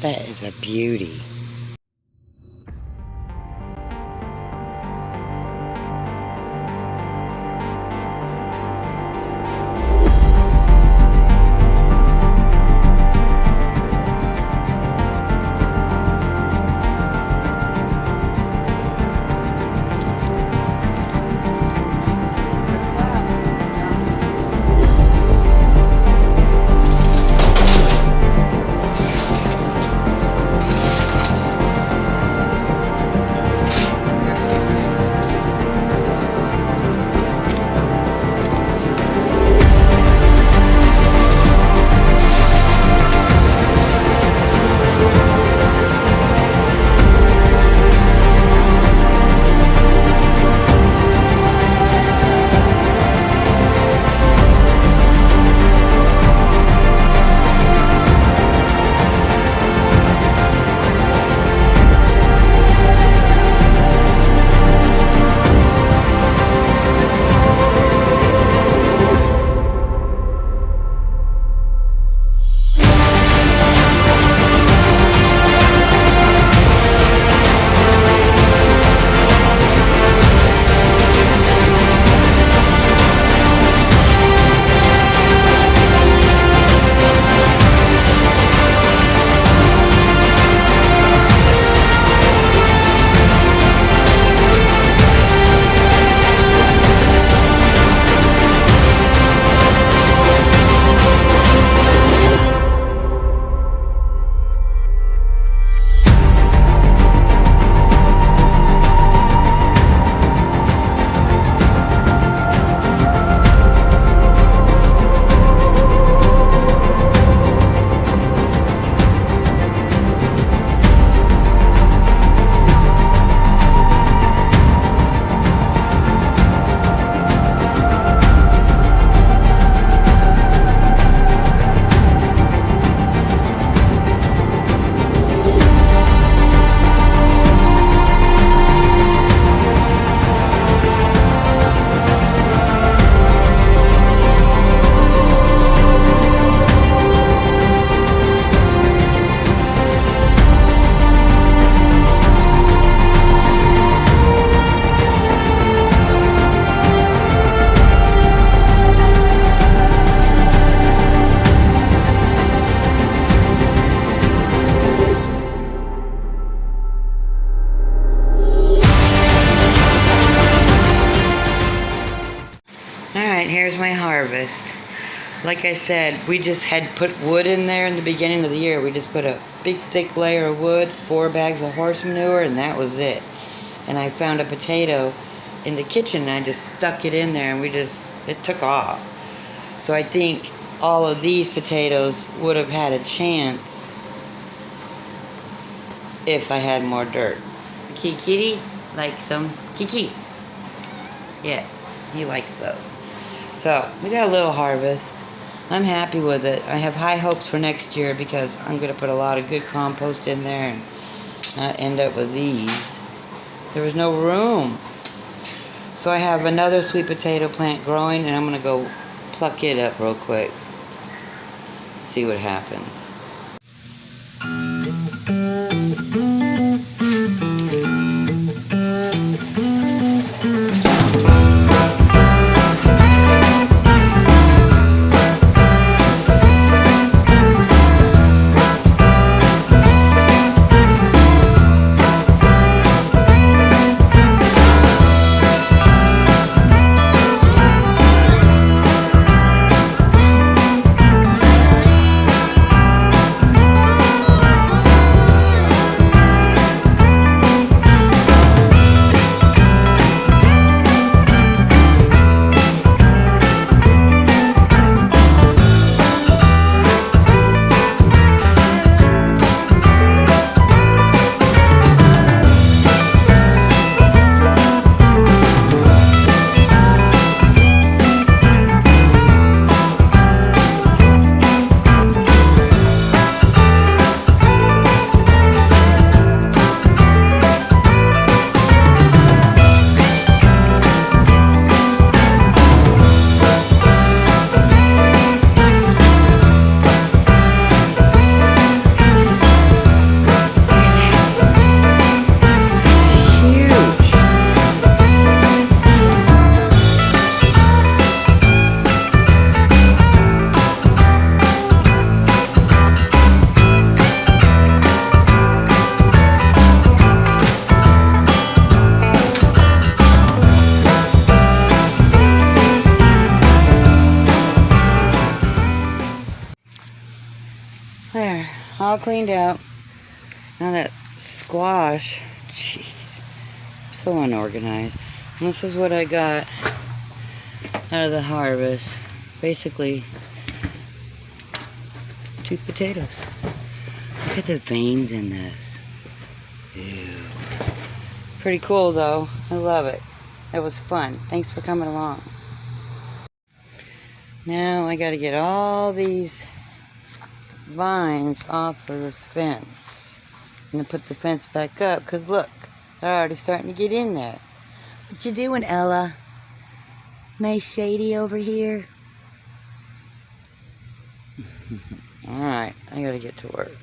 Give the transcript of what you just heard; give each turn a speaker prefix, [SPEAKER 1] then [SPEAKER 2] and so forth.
[SPEAKER 1] That is a beauty. Alright, here's my harvest. Like I said, we just had put wood in there in the beginning of the year. We just put a big thick layer of wood, 4 bags of horse manure, and that was it. And I found a potato in the kitchen and I just stuck it in there and it took off. So I think all of these potatoes would have had a chance if I had more dirt. Kitty likes some. Kiki. Yes, he likes those. So, we got a little harvest. I'm happy with it. I have high hopes for next year because I'm going to put a lot of good compost in there and not end up with these. There was no room. So I have another sweet potato plant growing and I'm going to go pluck it up real quick. See what happens. all cleaned out. Now that squash, jeez, so unorganized. And this is what I got out of the harvest. Basically, 2 potatoes. Look at the veins in this. Ew. Pretty cool though. I love it. It was fun. Thanks for coming along. Now I gotta get all these vines off of this fence. I'm gonna put the fence back up because look, they're already starting to get in there. What you doing, Ella? Nice shady over here. Alright, I gotta get to work.